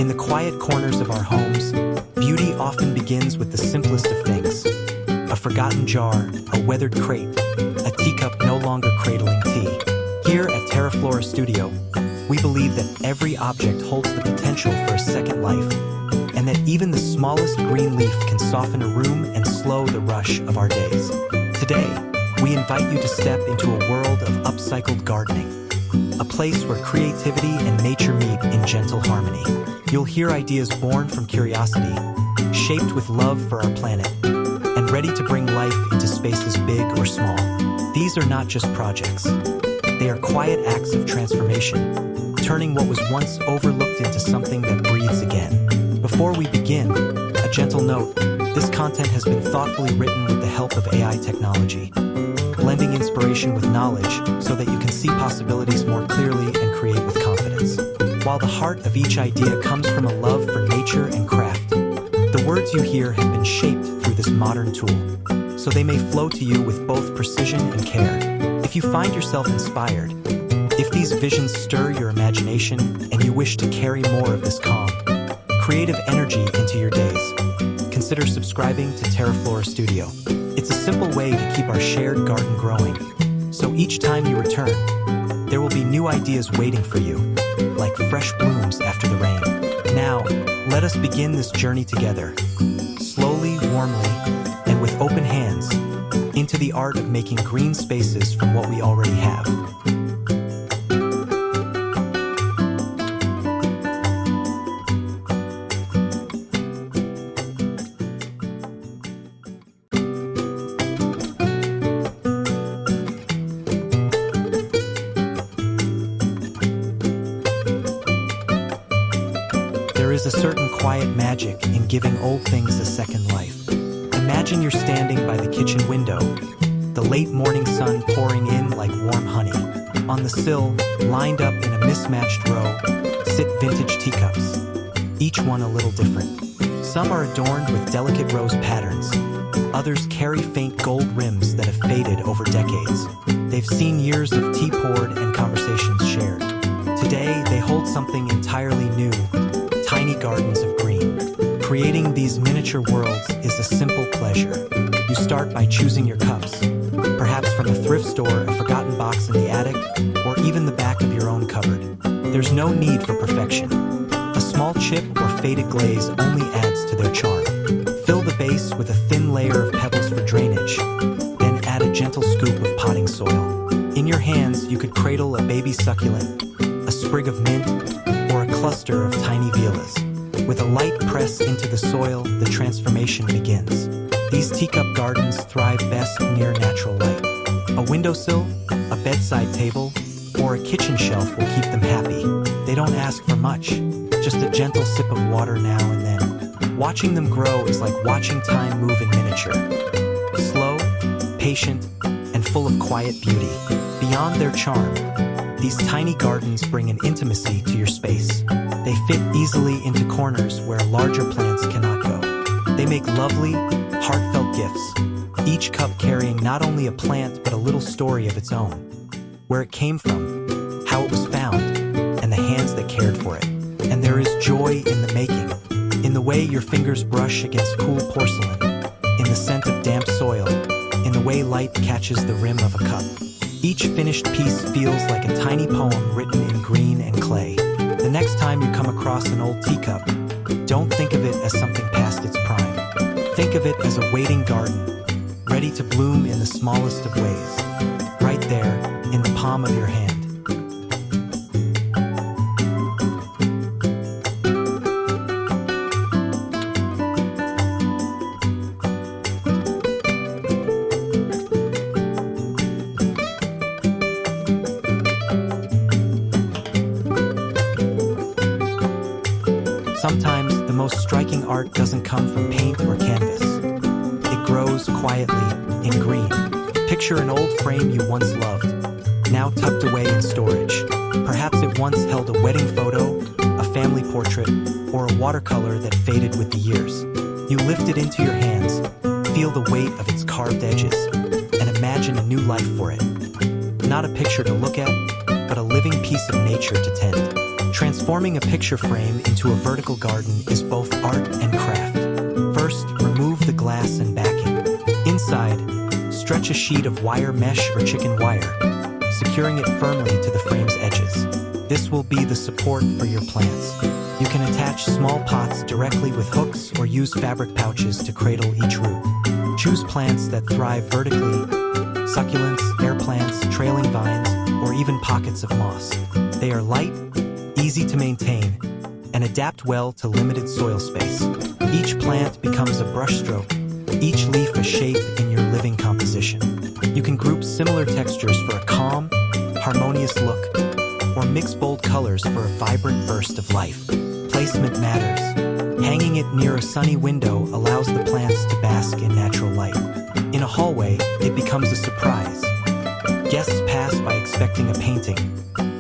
In the quiet corners of our homes, beauty often begins with the simplest of things. A forgotten jar, a weathered crate, a teacup no longer cradling tea. Here at Teraflora Studio, we believe that every object holds the potential for a second life, and that even the smallest green leaf can soften a room and slow the rush of our days. Today, we invite you to step into a world of upcycled gardening, a place where creativity and nature meet in gentle harmony. You'll hear ideas born from curiosity, shaped with love for our planet, and ready to bring life into spaces big or small. These are not just projects. They are quiet acts of transformation, turning what was once overlooked into something that breathes again. Before we begin, a gentle note: this content has been thoughtfully written with the help of AI technology, blending inspiration with knowledge so that you can see possibilities more clearly and create with confidence. While the heart of each idea comes from a love for nature and craft, the words you hear have been shaped through this modern tool, so they may flow to you with both precision and care. If you find yourself inspired, if these visions stir your imagination and you wish to carry more of this calm, creative energy into your days, consider subscribing to Teraflora Studio. It's a simple way to keep our shared garden growing, so each time you return, there will be new ideas waiting for you, like fresh blooms after the rain. Now, let us begin this journey together, slowly, warmly, and with open hands, into the art of making green spaces from what we already have. There is a certain quiet magic in giving old things a second life. Imagine you're standing by the kitchen window, the late morning sun pouring in like warm honey. On the sill, lined up in a mismatched row, sit vintage teacups, each one a little different. Some are adorned with delicate rose patterns. Others carry faint gold rims that have faded over decades. They've seen years of tea poured and conversations shared. Today, they hold something entirely new: tiny gardens of green. Creating these miniature worlds is a simple pleasure. You start by choosing your cups, perhaps from a thrift store, a forgotten box in the attic, or even the back of your own cupboard. There's no need for perfection. A small chip or faded glaze only adds to their charm. Fill the base with a thin layer of pebbles for drainage, then add a gentle scoop of potting soil. In your hands, you could cradle a baby succulent, a sprig of mint, or a cluster of tiny violas. With a light press into the soil, the transformation begins. These teacup gardens thrive best near natural light. A windowsill, a bedside table, or a kitchen shelf will keep them happy. They don't ask for much, just a gentle sip of water now and then. Watching them grow is like watching time move in miniature. Slow, patient, and full of quiet beauty. Beyond their charm, these tiny gardens bring an intimacy to your space. They fit easily into corners where larger plants cannot go. They make lovely, heartfelt gifts, each cup carrying not only a plant but a little story of its own. Where it came from, how it was found, and the hands that cared for it. And there is joy in the making, in the way your fingers brush against cool porcelain, in the scent of damp soil, in the way light catches the rim of a cup. Each finished piece feels like a tiny poem written in green and clay. The next time you come across an old teacup, don't think of it as something past its prime. Think of it as a waiting garden, ready to bloom in the smallest of ways, right there in the palm of your hand. Sometimes the most striking art doesn't come from paint or canvas. It grows quietly in green. Picture an old frame you once loved, now tucked away in storage. Perhaps it once held a wedding photo, a family portrait, or a watercolor that faded with the years. You lift it into your hands, feel the weight of its carved edges, and imagine a new life for it. Not a picture to look at, but a living piece of nature to tend. Transforming a picture frame into a vertical garden is both art and craft. First, remove the glass and backing. Inside, stretch a sheet of wire mesh or chicken wire, securing it firmly to the frame's edges. This will be the support for your plants. You can attach small pots directly with hooks or use fabric pouches to cradle each root. Choose plants that thrive vertically: succulents, air plants, trailing vines, or even pockets of moss. They are light, easy to maintain, and adapt well to limited soil space. Each plant becomes a brushstroke, each leaf a shape in your living composition. You can group similar textures for a calm, harmonious look, or mix bold colors for a vibrant burst of life. Placement matters. Hanging it near a sunny window allows the plants to bask in natural light. In a hallway, it becomes a surprise. Guests pass by expecting a painting,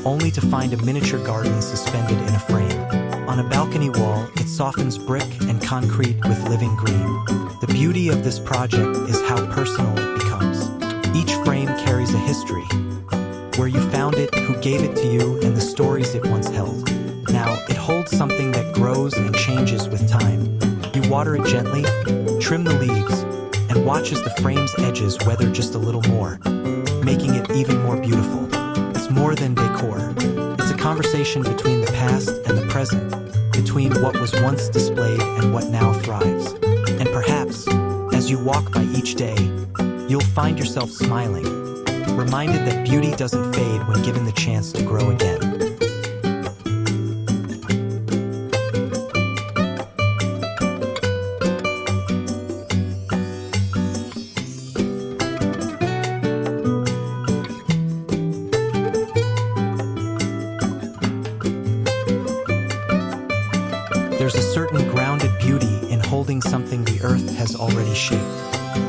only to find a miniature garden suspended in a frame. On a balcony wall, it softens brick and concrete with living green. The beauty of this project is how personal it becomes. Each frame carries a history: where you found it, who gave it to you, and the stories it once held. Now, it holds something that grows and changes with time. You water it gently, trim the leaves, and watch as the frame's edges weather just a little more, making it even more beautiful. It's more than decor. It's a conversation between the past and the present, between what was once displayed and what now thrives. And perhaps, as you walk by each day, you'll find yourself smiling, reminded that beauty doesn't fade when given the chance to grow again. There's a certain grounded beauty in holding something the earth has already shaped.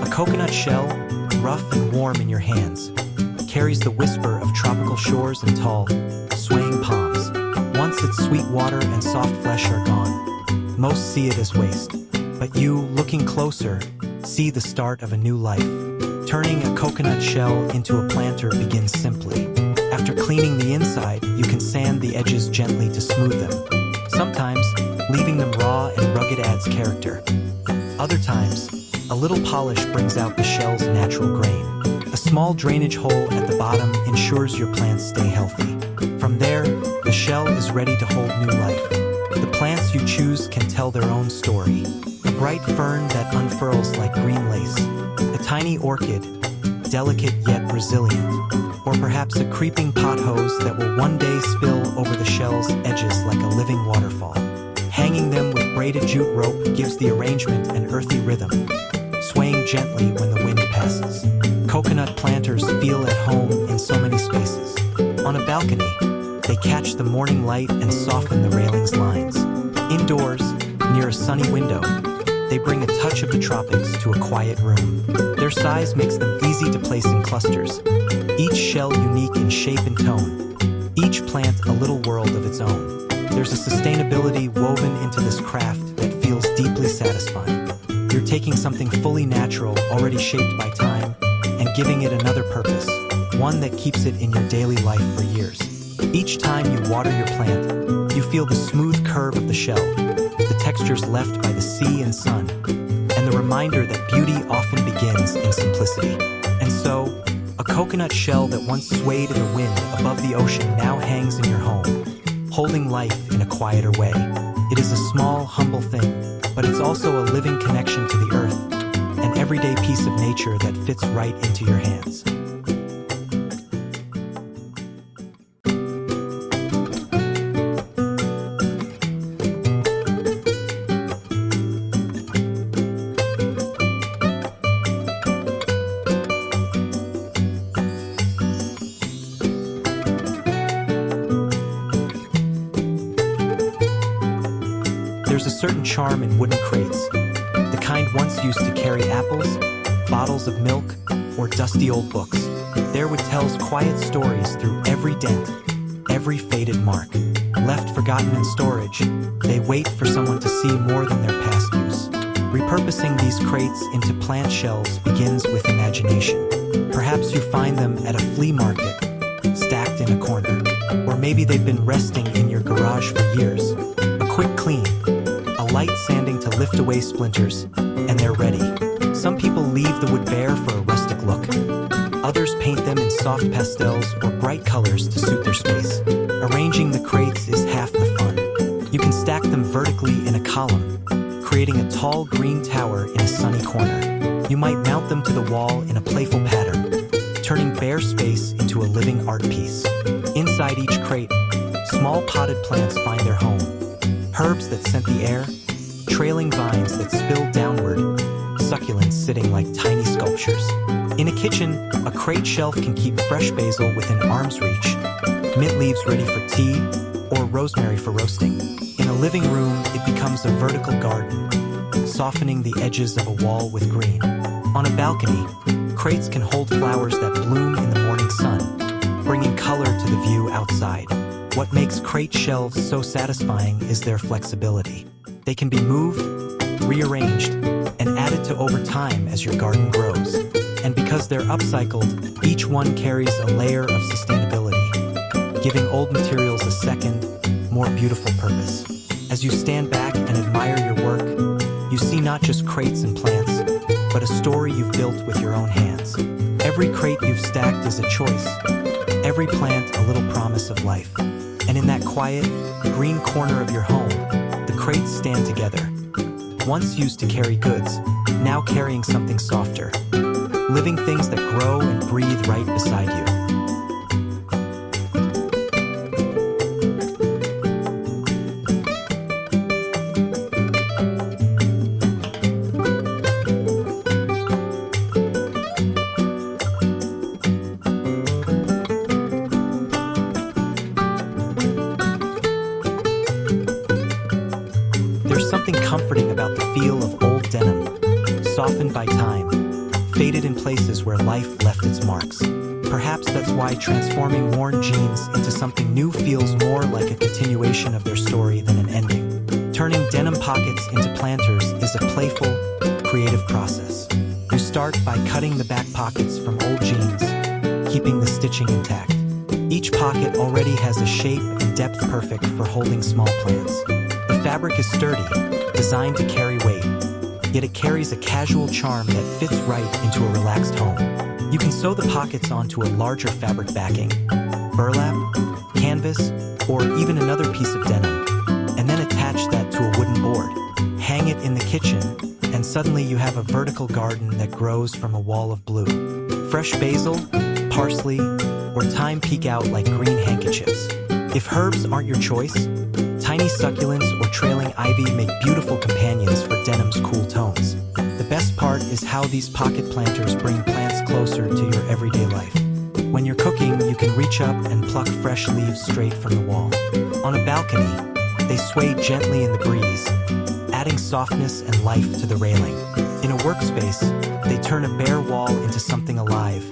A coconut shell, rough and warm in your hands, carries the whisper of tropical shores and tall, swaying palms. Once its sweet water and soft flesh are gone, most see it as waste. But you, looking closer, see the start of a new life. Turning a coconut shell into a planter begins simply. After cleaning the inside, you can sand the edges gently to smooth them. Sometimes, leaving them raw and rugged adds character. Other times, a little polish brings out the shell's natural grain. A small drainage hole at the bottom ensures your plants stay healthy. From there, the shell is ready to hold new life. The plants you choose can tell their own story. A bright fern that unfurls like green lace. A tiny orchid, delicate yet resilient. Or perhaps a creeping pothose that will one day spill over the shell's edges like a living waterfall. Hanging them with braided jute rope gives the arrangement an earthy rhythm, swaying gently when the wind passes. Coconut planters feel at home in so many spaces. On a balcony, they catch the morning light and soften the railing's lines. Indoors, near a sunny window, they bring a touch of the tropics to a quiet room. Their size makes them easy to place in clusters, each shell unique in shape and tone, each plant a little world of its own. There's a sustainability woven into this craft that feels deeply satisfying. You're taking something fully natural, already shaped by time, and giving it another purpose, one that keeps it in your daily life for years. Each time you water your plant, you feel the smooth curve of the shell, the textures left by the sea and sun, and the reminder that beauty often begins in simplicity. And so, a coconut shell that once swayed in the wind above the ocean now hangs in your home, holding life in a quieter way. It is a small, humble thing, but it's also a living connection to the earth, an everyday piece of nature that fits right into your hands. There's a certain charm in wooden crates, the kind once used to carry apples, bottles of milk, or dusty old books. There would tells quiet stories through every dent, every faded mark. Left forgotten in storage, they wait for someone to see more than their past use. Repurposing these crates into plant shells begins with imagination. Perhaps you find them at a flea market, stacked in a corner. Or maybe they've been resting in your garage for years. A quick clean, a light sanding to lift away splinters, and they're ready. Some people leave the wood bare for a rustic look. Others paint them in soft pastels or bright colors to suit their space. Arranging the crates is half the fun. You can stack them vertically in a column, creating a tall green tower in a sunny corner. You might mount them to the wall in a playful pattern, turning bare space into a living art piece. Inside each crate, small potted plants find their home. Herbs that scent the air, trailing vines that spill downward, succulents sitting like tiny sculptures. In a kitchen, a crate shelf can keep fresh basil within arm's reach, mint leaves ready for tea, or rosemary for roasting. In a living room, it becomes a vertical garden, softening the edges of a wall with green. On a balcony, crates can hold flowers that bloom in the morning sun, bringing color to the view outside. What makes crate shelves so satisfying is their flexibility. They can be moved, rearranged, and added to over time as your garden grows. And because they're upcycled, each one carries a layer of sustainability, giving old materials a second, more beautiful purpose. As you stand back and admire your work, you see not just crates and plants, but a story you've built with your own hands. Every crate you've stacked is a choice, every plant a little promise of life. And in that quiet, green corner of your home, the crates stand together. Once used to carry goods, now carrying something softer. Living things that grow and breathe right beside you. There's something comforting about the feel of old denim, softened by time, faded in places where life left its marks. Perhaps that's why transforming worn jeans into something new feels more like a continuation of their story than an ending. Turning denim pockets into planters is a playful, creative process. You start by cutting the back pockets from old jeans, keeping the stitching intact. Each pocket already has a shape and depth perfect for holding small plants. The fabric is sturdy, designed to carry weight, yet it carries a casual charm that fits right into a relaxed home. You can sew the pockets onto a larger fabric backing, burlap, canvas, or even another piece of denim, and then attach that to a wooden board. Hang it in the kitchen, and suddenly you have a vertical garden that grows from a wall of blue. Fresh basil, parsley, or thyme peek out like green handkerchiefs. If herbs aren't your choice, tiny succulents or trailing ivy make beautiful companions for denim's cool tones. The best part is how these pocket planters bring plants closer to your everyday life. When you're cooking, you can reach up and pluck fresh leaves straight from the wall. On a balcony, they sway gently in the breeze, adding softness and life to the railing. In a workspace, they turn a bare wall into something alive,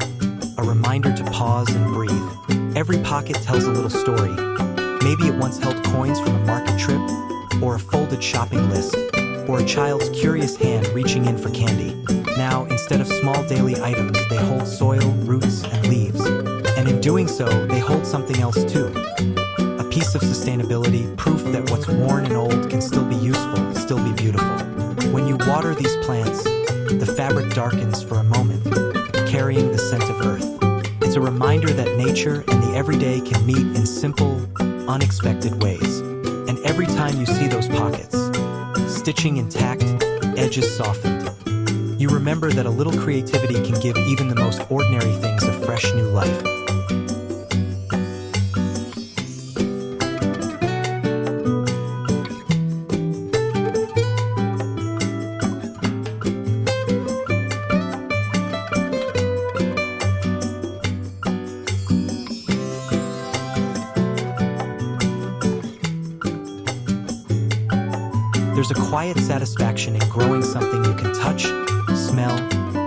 a reminder to pause and breathe. Every pocket tells a little story. Maybe it once held coins from a market trip, or a folded shopping list, or a child's curious hand reaching in for candy. Now, instead of small daily items, they hold soil, roots, and leaves. And in doing so, they hold something else too. A piece of sustainability, proof that what's worn and old can still be useful, still be beautiful. When you water these plants, the fabric darkens for a moment, carrying the scent of earth. It's a reminder that nature and the everyday can meet in simple, unexpected ways. And every time you see those pockets, stitching intact, edges softened, you remember that a little creativity can give even the most ordinary things a fresh new life. There's a quiet satisfaction in growing something you can touch, smell,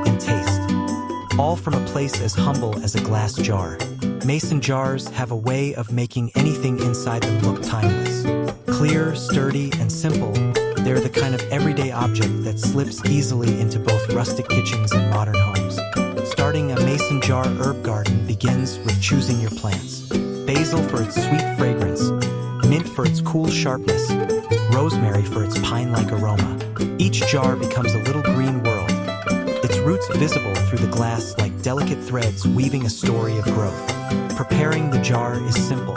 and taste, all from a place as humble as a glass jar. Mason jars have a way of making anything inside them look timeless. Clear, sturdy, and simple, they're the kind of everyday object that slips easily into both rustic kitchens and modern homes. Starting a mason jar herb garden begins with choosing your plants. Basil for its sweet fragrance, mint for its cool sharpness, rosemary for its pine-like aroma. Each jar becomes a little green world, its roots visible through the glass like delicate threads weaving a story of growth. Preparing the jar is simple.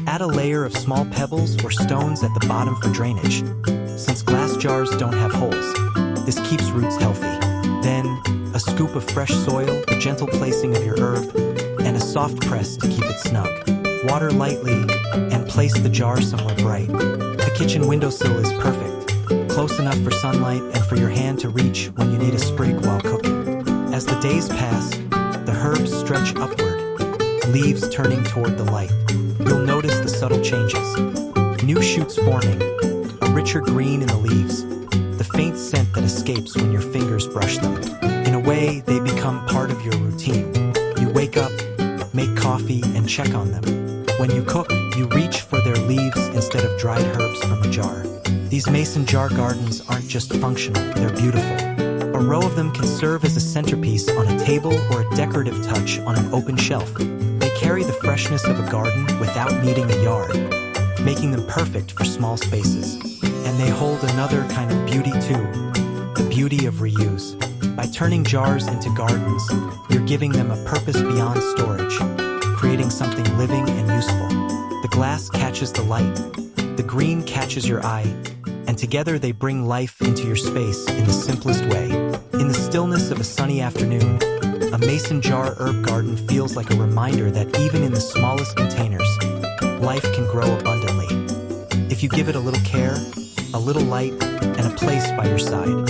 Add a layer of small pebbles or stones at the bottom for drainage. Since glass jars don't have holes, this keeps roots healthy. Then, a scoop of fresh soil, a gentle placing of your herb, and a soft press to keep it snug. Water lightly, and place the jar somewhere bright. The kitchen windowsill is perfect, close enough for sunlight and for your hand to reach when you need a sprig while cooking. As the days pass, the herbs stretch upward, leaves turning toward the light. You'll notice the subtle changes. New shoots forming, a richer green in the leaves, the faint scent that escapes when your fingers brush them. In a way, they become part of your routine. You wake up, make coffee, and check on them. When you cook, you reach for their leaves instead of dried herbs from a jar. These mason jar gardens aren't just functional, they're beautiful. A row of them can serve as a centerpiece on a table or a decorative touch on an open shelf. They carry the freshness of a garden without needing a yard, making them perfect for small spaces. And they hold another kind of beauty too, the beauty of reuse. By turning jars into gardens, you're giving them a purpose beyond storage, creating something living and useful. The glass catches the light, the green catches your eye, and together they bring life into your space in the simplest way. In the stillness of a sunny afternoon, a mason jar herb garden feels like a reminder that even in the smallest containers, life can grow abundantly. If you give it a little care, a little light, and a place by your side.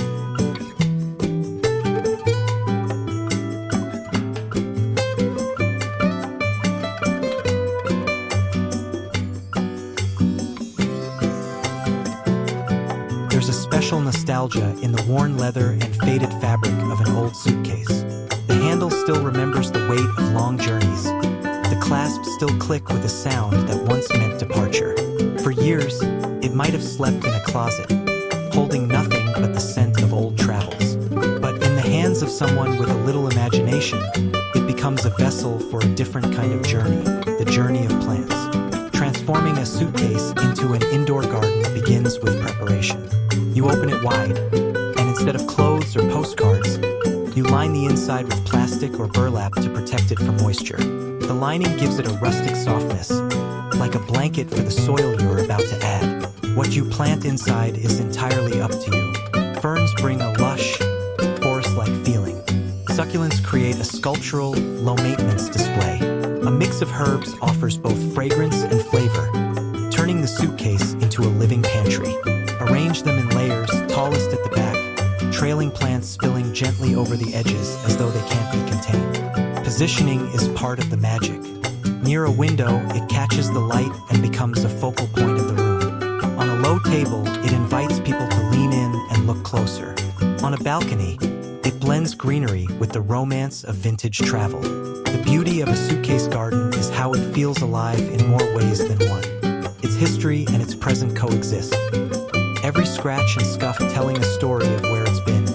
There's a special nostalgia in the worn leather and faded fabric of an old suitcase. The handle still remembers the weight of long journeys. The clasps still click with a sound that once meant departure. For years, it might have slept in a closet, holding nothing but the scent of old travels. But in the hands of someone with a little imagination, it becomes a vessel for a different kind of journey, the journey of plants. Transforming a suitcase into an indoor garden begins with preparation. You open it wide, and instead of clothes or postcards, you line the inside with plastic or burlap to protect it from moisture. The lining gives it a rustic softness, like a blanket for the soil you're about to add. What you plant inside is entirely up to you. Ferns bring a lush, forest-like feeling. Succulents create a sculptural, low-maintenance display. A mix of herbs offers both fragrance and flavor, turning the suitcase into a living pantry. Arrange them in layers, tallest at the back, trailing plants spilling gently over the edges as though they can't be contained. Positioning is part of the magic. Near a window, it catches the light and becomes a focal point of the room. On a low table, it invites people to lean in and look closer. On a balcony, it blends greenery with the romance of vintage travel. The beauty of a suitcase garden is how it feels alive in more ways than one. Its history and its present coexist. Every scratch and scuff telling a story of where it's been.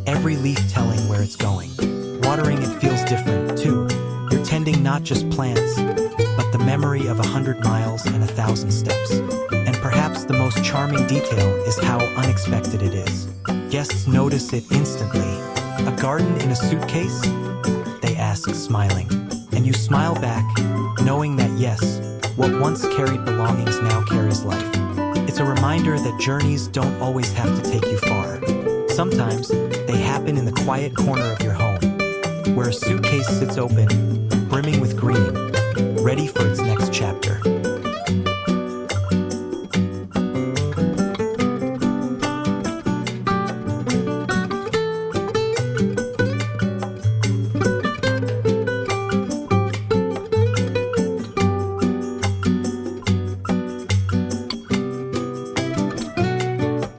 Every leaf telling where it's going. Watering it feels different, too. You're tending not just plants, but the memory of 100 miles and 1,000 steps. And perhaps the most charming detail is how unexpected it is. Guests notice it instantly. A garden in a suitcase? They ask, smiling. And you smile back, knowing that yes, what once carried belongings now carries life. It's a reminder that journeys don't always have to take you far. Sometimes, they happen in the quiet corner of your home, where a suitcase sits open, brimming with green, ready for its next chapter.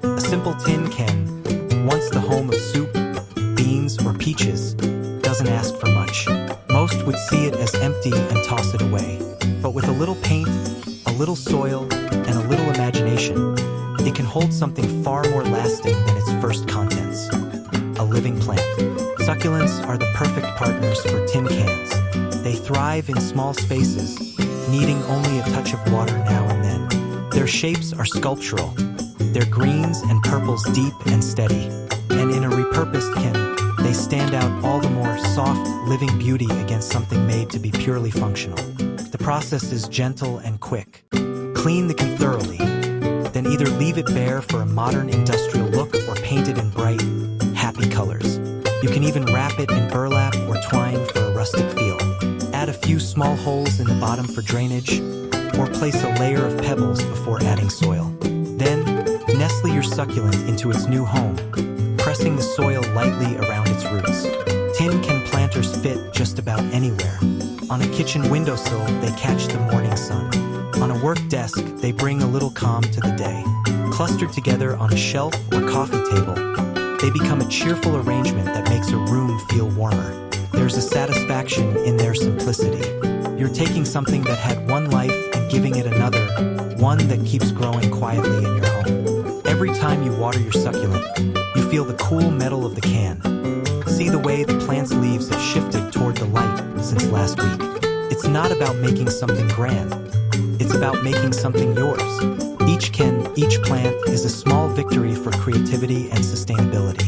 A simple tin can, once the home of soup, beans, or peaches, doesn't ask for much. Most would see it as empty and toss it away. But with a little paint, a little soil, and a little imagination, it can hold something far more lasting than its first contents. A living plant. Succulents are the perfect partners for tin cans. They thrive in small spaces, needing only a touch of water now and then. Their shapes are sculptural, their greens and purples deep and steady, and in a repurposed can, they stand out all the more soft, living beauty against something made to be purely functional. The process is gentle and quick. Clean the can thoroughly, then either leave it bare for a modern industrial look or paint it in bright, happy colors. You can even wrap it in burlap or twine for a rustic feel. Add a few small holes in the bottom for drainage, or place a layer of pebbles before adding soil. Then, nestle your succulent into its new home, pressing the soil lightly around its roots. Tin can planters fit just about anywhere. On a kitchen windowsill, they catch the morning sun. On a work desk, they bring a little calm to the day. Clustered together on a shelf or coffee table, they become a cheerful arrangement that makes a room feel warmer. There's a satisfaction in their simplicity. You're taking something that had one life and giving it another, one that keeps growing quietly in your home. Every time you water your succulent, you feel the cool metal of the can. See the way the plant's leaves have shifted toward the light since last week. It's not about making something grand. It's about making something yours. Each can, each plant is a small victory for creativity and sustainability.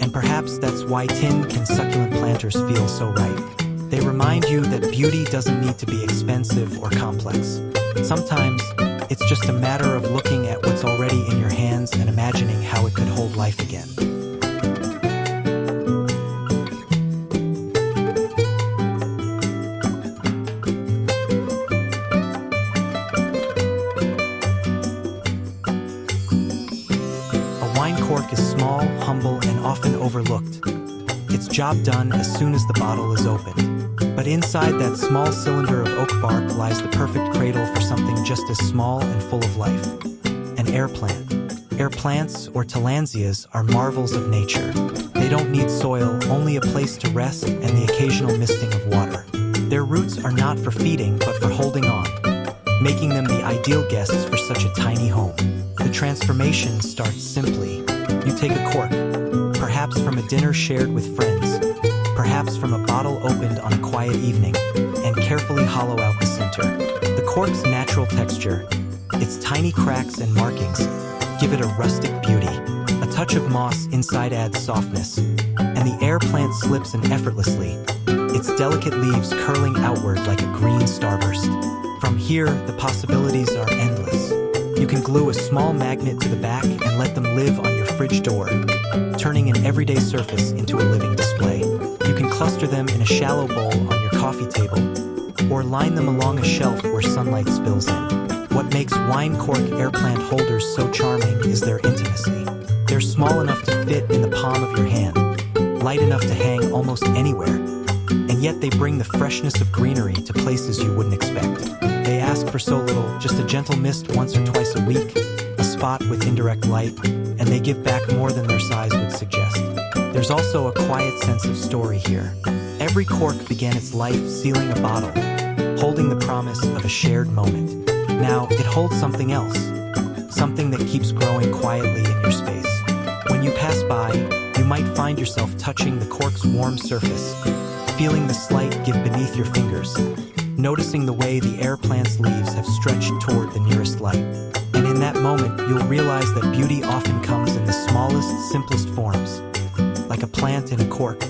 And perhaps that's why tin can succulent planters feel so right. They remind you that beauty doesn't need to be expensive or complex. Sometimes, it's just a matter of looking at what's already in your hands and imagining how it could hold life again. Wine cork is small, humble, and often overlooked. Its job done as soon as the bottle is opened. But inside that small cylinder of oak bark lies the perfect cradle for something just as small and full of life. An air plant. Air plants, or tillandsias, are marvels of nature. They don't need soil, only a place to rest and the occasional misting of water. Their roots are not for feeding, but for holding on, making them the ideal guests for such a tiny home. The transformation starts simply. You take a cork, perhaps from a dinner shared with friends, perhaps from a bottle opened on a quiet evening, and carefully hollow out the center. The cork's natural texture, its tiny cracks and markings, give it a rustic beauty. A touch of moss inside adds softness, and the air plant slips in effortlessly, its delicate leaves curling outward like a green starburst. From here, the possibilities are endless. You can glue a small magnet to the back and let them live on your fridge door, turning an everyday surface into a living display. You can cluster them in a shallow bowl on your coffee table, or line them along a shelf where sunlight spills in. What makes wine cork air plant holders so charming is their intimacy. They're small enough to fit in the palm of your hand, light enough to hang almost anywhere, and yet they bring the freshness of greenery to places you wouldn't expect. They ask for so little, just a gentle mist once or twice a week, a spot with indirect light, and they give back more than their size would suggest. There's also a quiet sense of story here. Every cork began its life sealing a bottle, holding the promise of a shared moment. Now, it holds something else, something that keeps growing quietly in your space. When you pass by, you might find yourself touching the cork's warm surface, feeling the slight give beneath your fingers, noticing the way the air plant's leaves have stretched toward the nearest light. And in that moment, you'll realize that beauty often comes in the smallest, simplest forms, like a plant in a cork,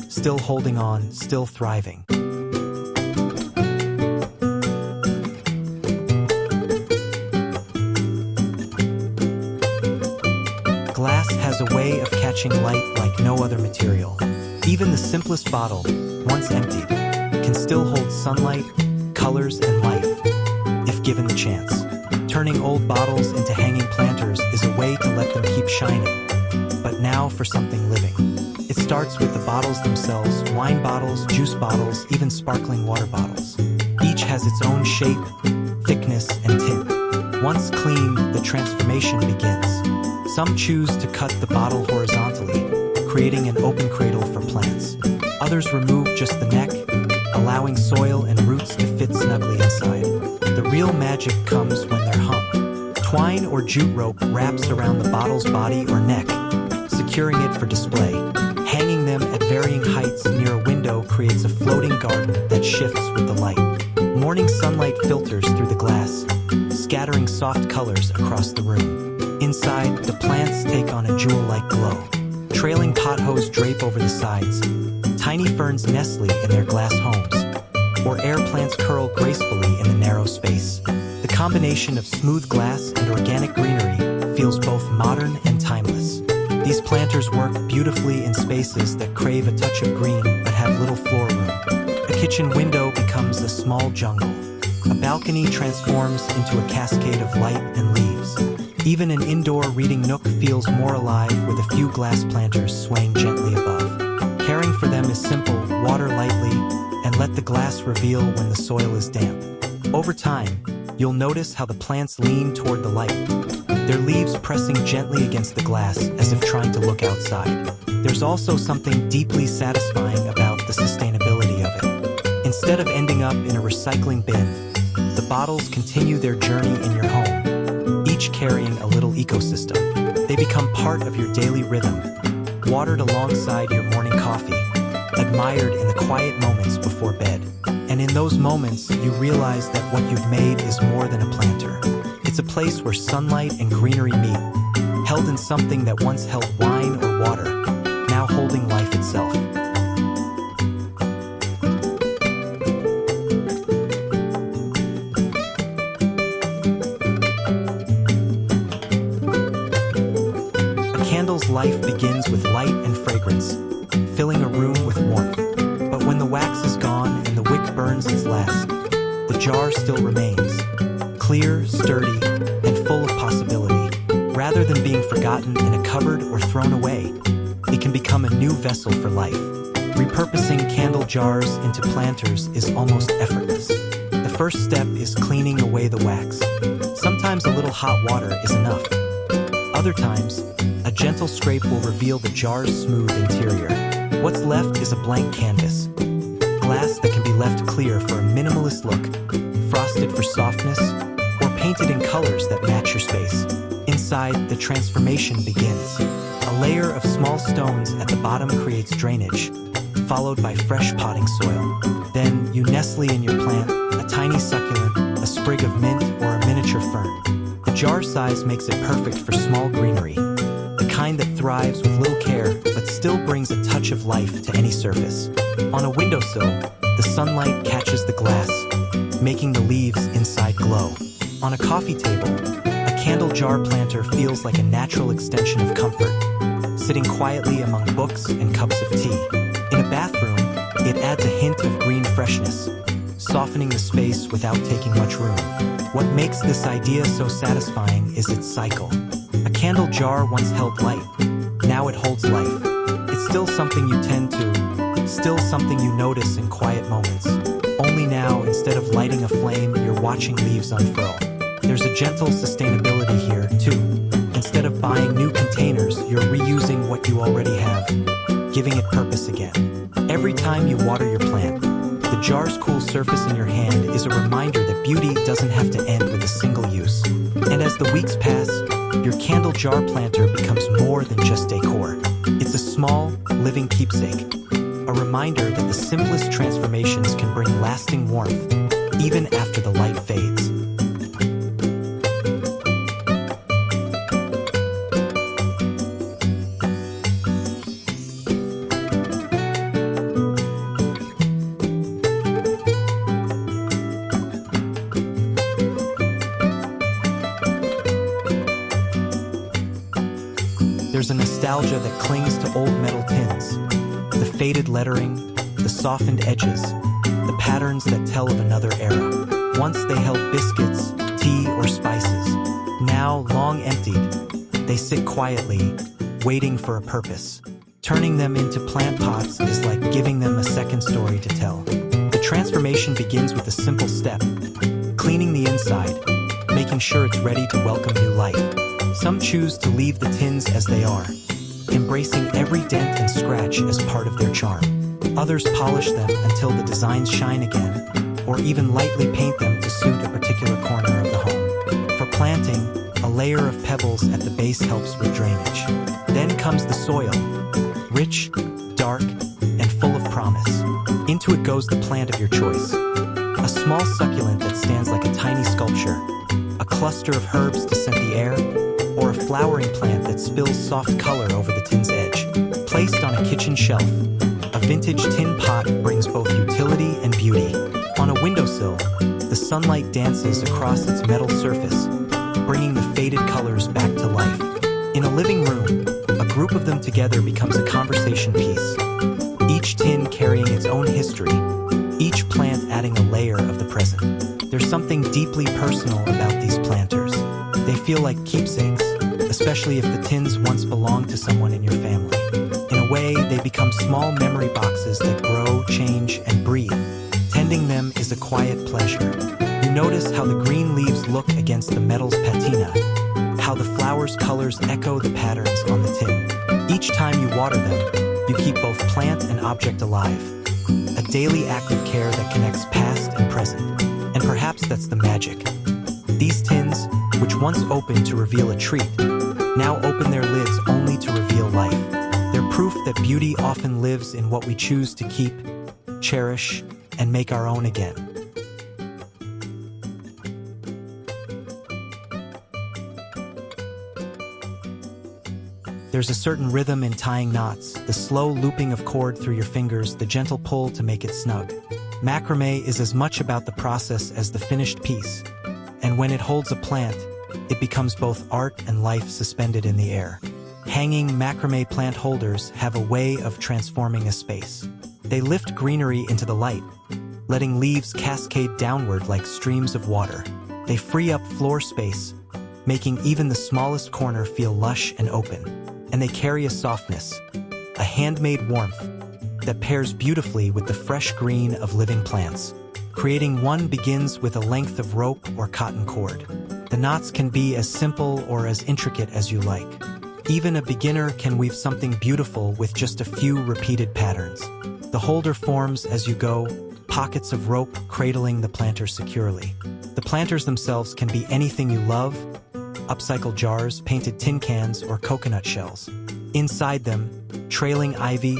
still holding on, still thriving. Glass has a way of catching light like no other material. Even the simplest bottle, once emptied, can still hold sunlight, colors, and life, if given the chance. Turning old bottles into hanging planters is a way to let them keep shining. But now for something living. It starts with the bottles themselves: wine bottles, juice bottles, even sparkling water bottles. Each has its own shape, thickness, and tint. Once cleaned, the transformation begins. Some choose to cut the bottle horizontally, creating an open cradle for plants. Others remove just the neck, allowing soil and roots to fit snugly inside. The real magic comes when they're hung. Twine or jute rope wraps around the bottle's body or neck, securing it for display. Hanging them at varying heights near a window creates a floating garden that shifts with the light. Morning sunlight filters through the glass, scattering soft colors across the room. Inside, the plants take on a jewel-like glow. Trailing pothoes drape over the sides. Tiny ferns nestle in their glass homes, or air plants curl gracefully in the narrow space. The combination of smooth glass and organic greenery feels both modern and timeless. These planters work beautifully in spaces that crave a touch of green but have little floor room. A kitchen window becomes a small jungle. A balcony transforms into a cascade of light and leaves. Even an indoor reading nook feels more alive with a few glass planters swaying gently above. Caring for them is simple: water lightly and let the glass reveal when the soil is damp. Over time, you'll notice how the plants lean toward the light, their leaves pressing gently against the glass as if trying to look outside. There's also something deeply satisfying about the sustainability of it. Instead of ending up in a recycling bin, the bottles continue their journey in your home, each carrying a little ecosystem. They become part of your daily rhythm, watered alongside your morning coffee, admired in the quiet moments before bed. And in those moments, you realize that what you've made is more than a planter. It's a place where sunlight and greenery meet, held in something that once held wine or water, now holding life itself. A candle's life begins with light and fragrance, filling a room with warmth. But when the wax is gone and the wick burns its last, the jar still remains, clear, sturdy, and full of possibility. Rather than being forgotten in a cupboard or thrown away, it can become a new vessel for life. Repurposing candle jars into planters is almost effortless. The first step is cleaning away the wax. Sometimes a little hot water is enough. Other times, a gentle scrape will reveal the jar's smooth interior. What's left is a blank canvas, glass that can be left clear for a minimalist look, frosted for softness, or painted in colors that match your space. Inside, the transformation begins. A layer of small stones at the bottom creates drainage, followed by fresh potting soil. Then, you nestle in your plant, a tiny succulent, a sprig of mint, or a miniature fern. The jar size makes it perfect for small greenery, the kind that thrives with little care but still brings a touch of life to any surface. On a windowsill, the sunlight catches the glass, making the leaves inside glow. On a coffee table, a candle jar planter feels like a natural extension of comfort, sitting quietly among books and cups of tea. In a bathroom, it adds a hint of green freshness, softening the space without taking much room. What makes this idea so satisfying is its cycle. A candle jar once held light, now it holds life. It's still something you tend to, still something you notice in quiet moments. Only now, instead of lighting a flame, you're watching leaves unfurl. There's a gentle sustainability here, too. Instead of buying new containers, you're reusing what you already have, giving it purpose again. Every time you water your plant, the jar's cool surface in your hand is a reminder that beauty doesn't have to end with a single use. And as the weeks pass, your candle jar planter becomes more than just decor. It's a small, living keepsake, a reminder that the simplest transformations can bring lasting warmth, even after the light fades. There's a nostalgia that clings to old metal tins, the faded lettering, the softened edges, the patterns that tell of another era. Once they held biscuits, tea, or spices. Now, long emptied, they sit quietly, waiting for a purpose. Turning them into plant pots is like giving them a second story to tell. The transformation begins with a simple step: cleaning the inside, making sure it's ready to welcome new life. Some choose to leave the tins as they are, embracing every dent and scratch as part of their charm. Others polish them until the designs shine again, or even lightly paint them to suit a particular corner of the home. For planting, a layer of pebbles at the base helps with drainage. Then comes the soil, rich, dark, and full of promise. Into it goes the plant of your choice. A small succulent that stands like a tiny sculpture, a cluster of herbs to scent the air, or a flowering plant that spills soft color over the tin's edge. Placed on a kitchen shelf, a vintage tin pot brings both utility and beauty. On a windowsill, the sunlight dances across its metal surface, bringing the faded colors back to life. In a living room, a group of them together becomes a conversation piece. Each tin carrying its own history, each plant adding a layer of the present. There's something deeply personal about these planters. They feel like keepsakes, especially if the tins once belonged to someone in your family. In a way, they become small memory boxes that grow, change, and breathe. Tending them is a quiet pleasure. You notice how the green leaves look against the metal's patina, how the flowers' colors echo the patterns on the tin. Each time you water them, you keep both plant and object alive. A daily act of care that connects past and present. And perhaps that's the magic. These tins, which once opened to reveal a treat, now open their lids only to reveal life. They're proof that beauty often lives in what we choose to keep, cherish, and make our own again. There's a certain rhythm in tying knots, the slow looping of cord through your fingers, the gentle pull to make it snug. Macrame is as much about the process as the finished piece, and when it holds a plant, it becomes both art and life suspended in the air. Hanging macrame plant holders have a way of transforming a space. They lift greenery into the light, letting leaves cascade downward like streams of water. They free up floor space, making even the smallest corner feel lush and open. And they carry a softness, a handmade warmth, that pairs beautifully with the fresh green of living plants. Creating one begins with a length of rope or cotton cord. The knots can be as simple or as intricate as you like. Even a beginner can weave something beautiful with just a few repeated patterns. The holder forms as you go, pockets of rope cradling the planter securely. The planters themselves can be anything you love: upcycled jars, painted tin cans, or coconut shells. Inside them, trailing ivy,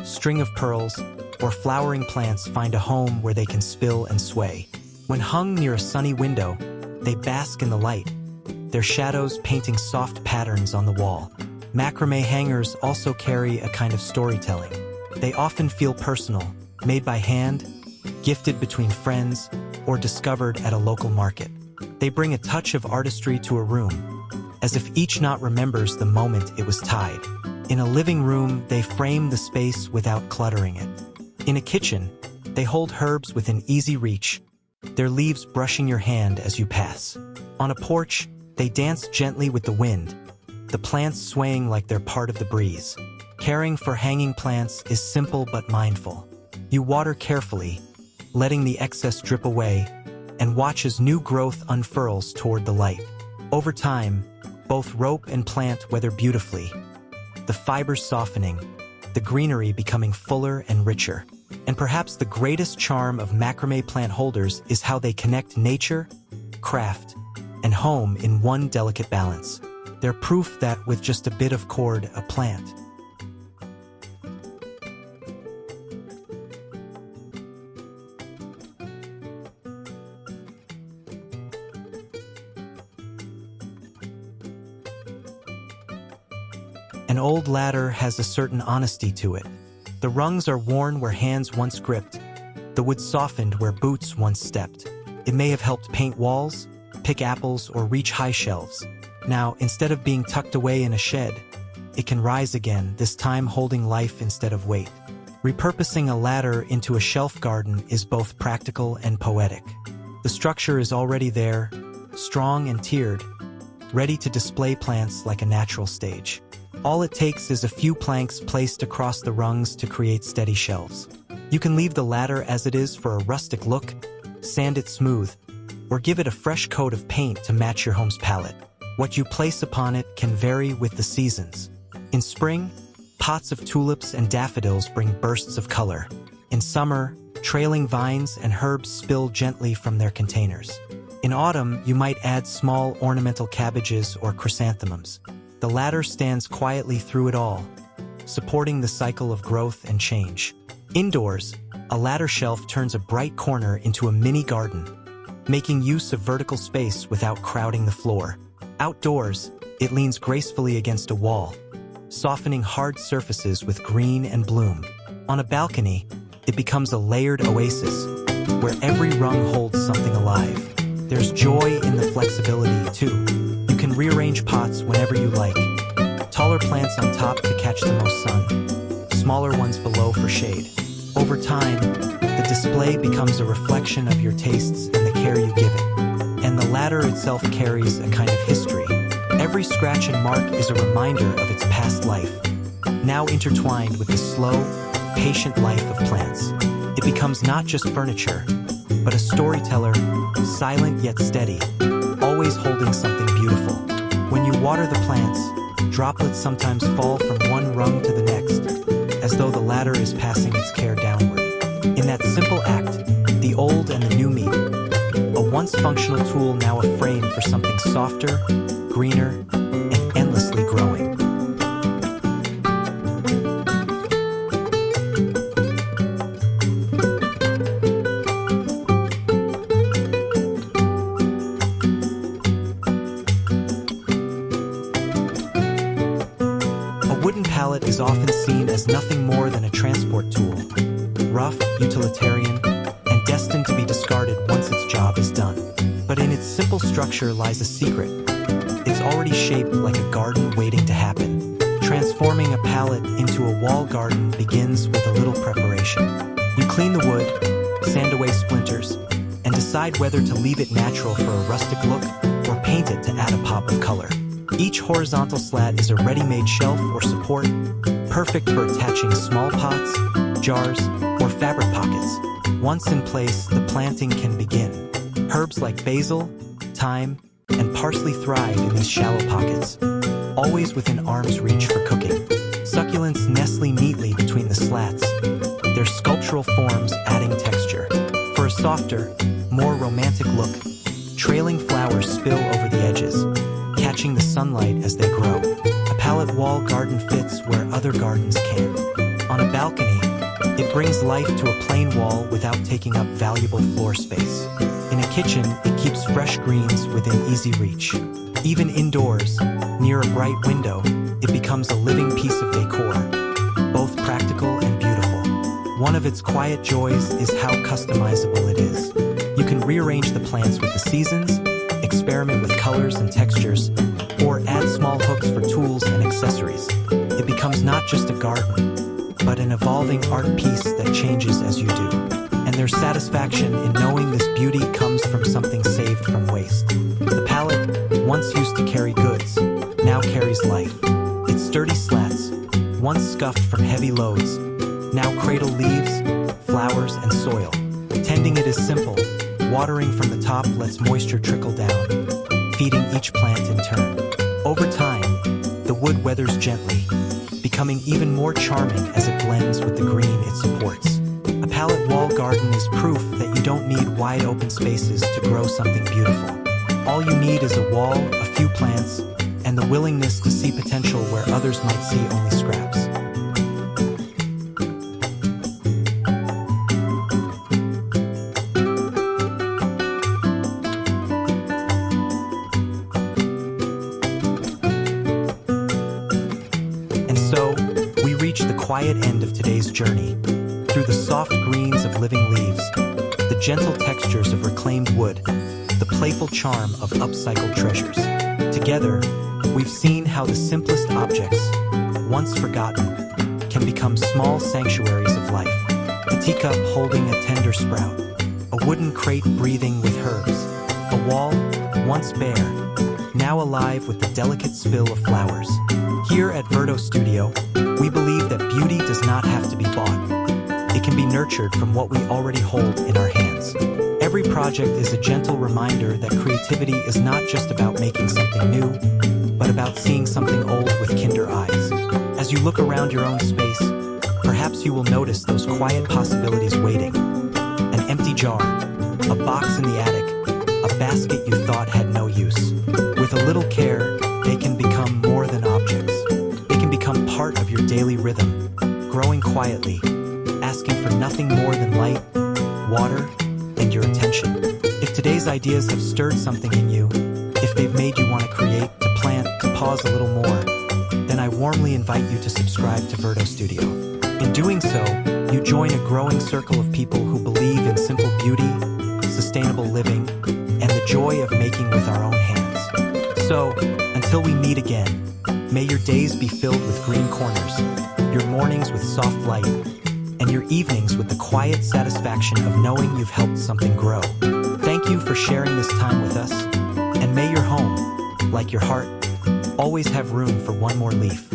string of pearls, or flowering plants find a home where they can spill and sway. When hung near a sunny window, they bask in the light, their shadows painting soft patterns on the wall. Macrame hangers also carry a kind of storytelling. They often feel personal, made by hand, gifted between friends, or discovered at a local market. They bring a touch of artistry to a room, as if each knot remembers the moment it was tied. In a living room, they frame the space without cluttering it. In a kitchen, they hold herbs within easy reach, their leaves brushing your hand as you pass. On a porch, they dance gently with the wind, the plants swaying like they're part of the breeze. Caring for hanging plants is simple but mindful. You water carefully, letting the excess drip away, and watch as new growth unfurls toward the light. Over time, both rope and plant weather beautifully, the fibers softening, the greenery becoming fuller and richer. And perhaps the greatest charm of macrame plant holders is how they connect nature, craft, and home in one delicate balance. They're proof that with just a bit of cord, a plant. An old ladder has a certain honesty to it. The rungs are worn where hands once gripped, the wood softened where boots once stepped. It may have helped paint walls, pick apples, or reach high shelves. Now, instead of being tucked away in a shed, it can rise again, this time holding life instead of weight. Repurposing a ladder into a shelf garden is both practical and poetic. The structure is already there, strong and tiered, ready to display plants like a natural stage. All it takes is a few planks placed across the rungs to create steady shelves. You can leave the ladder as it is for a rustic look, sand it smooth, or give it a fresh coat of paint to match your home's palette. What you place upon it can vary with the seasons. In spring, pots of tulips and daffodils bring bursts of color. In summer, trailing vines and herbs spill gently from their containers. In autumn, you might add small ornamental cabbages or chrysanthemums. The ladder stands quietly through it all, supporting the cycle of growth and change. Indoors, a ladder shelf turns a bright corner into a mini garden, making use of vertical space without crowding the floor. Outdoors, it leans gracefully against a wall, softening hard surfaces with green and bloom. On a balcony, it becomes a layered oasis, where every rung holds something alive. There's joy in the flexibility, too. You can rearrange pots whenever you like. Taller plants on top to catch the most sun, smaller ones below for shade. Over time, the display becomes a reflection of your tastes and the care you give it. And the ladder itself carries a kind of history. Every scratch and mark is a reminder of its past life, now intertwined with the slow, patient life of plants. It becomes not just furniture, but a storyteller, silent yet steady, always holding something beautiful. When you water the plants, droplets sometimes fall from one rung to the next, as though the ladder is passing its care downward. In that simple act, the old and the new meet, a once functional tool now a frame for something softer, greener, and endlessly growing. A wooden pallet is often seen as nothing more than a transport tool, rough, utilitarian, and destined to be discarded once its job is done. But in its simple structure lies a secret. It's already shaped like a garden waiting to happen. Transforming a pallet into a wall garden begins with a little preparation. You clean the wood, sand away splinters, and decide whether to leave it natural for a rustic look or paint it to add a pop of color. Each horizontal slat is a ready-made shelf or support, perfect for attaching small pots, jars, or fabric pockets. Once in place, the planting can begin. Herbs like basil, thyme, and parsley thrive in these shallow pockets, always within arm's reach for cooking. Succulents nestle neatly between the slats, their sculptural forms adding texture. For a softer, more romantic look, trailing flowers spill over the edges, catching the sunlight as they grow. A pallet wall garden fits where other gardens can't. On a balcony, it brings life to a plain wall without taking up valuable floor space. In a kitchen, it keeps fresh greens within easy reach. Even indoors, near a bright window, it becomes a living piece of decor, both practical and beautiful. One of its quiet joys is how customizable it is. You can rearrange the plants with the seasons, experiment with colors and textures, or add small hooks for tools and accessories. It becomes not just a garden, but an evolving art piece that changes as you do. And there's satisfaction in knowing this beauty comes from something saved from waste. The pallet, once used to carry goods, now carries life. Its sturdy slats, once scuffed from heavy loads, now cradle leaves, flowers, and soil. Tending it is simple. Watering from the top lets moisture trickle down, feeding each plant in turn. Over time, the wood weathers gently, becoming even more charming as it blends with the green it supports. A pallet wall garden is proof that you don't need wide open spaces to grow something beautiful. All you need is a wall, a few plants, and the willingness to see potential where others might see only scraps. And so, we reach the quiet end of today's journey. Through the soft greens of living leaves, the gentle textures of reclaimed wood, the playful charm of upcycled treasures. Together, we've seen how the simplest objects, once forgotten, can become small sanctuaries of life. A teacup holding a tender sprout, a wooden crate breathing with herbs, a wall, once bare, now alive with the delicate spill of flowers. Here at Verdo Studio, we believe that beauty does not have to be bought. It can be nurtured from what we already hold in our hands. Every project is a gentle reminder that creativity is not just about making something new, but about seeing something old with kinder eyes. As you look around your own space, perhaps you will notice those quiet possibilities waiting. An empty jar, a box in the attic, a basket you thought had no use. With a little care, they can become more than objects. They can become part part of your daily rhythm, growing quietly, asking for nothing more than light, water, and your attention. If today's ideas have stirred something in you, if they've made you want to create, to plant, to pause a little more, then I warmly invite you to subscribe to Verdo Studio. In doing so, you join a growing circle of people who believe in simple beauty, sustainable living, and the joy of making with our own hands. So, until we meet again, may your days be filled with green corners, your mornings with soft light, and your evenings with the quiet satisfaction of knowing you've helped something grow. Thank you for sharing this time with us, and may your home, like your heart, always have room for one more leaf.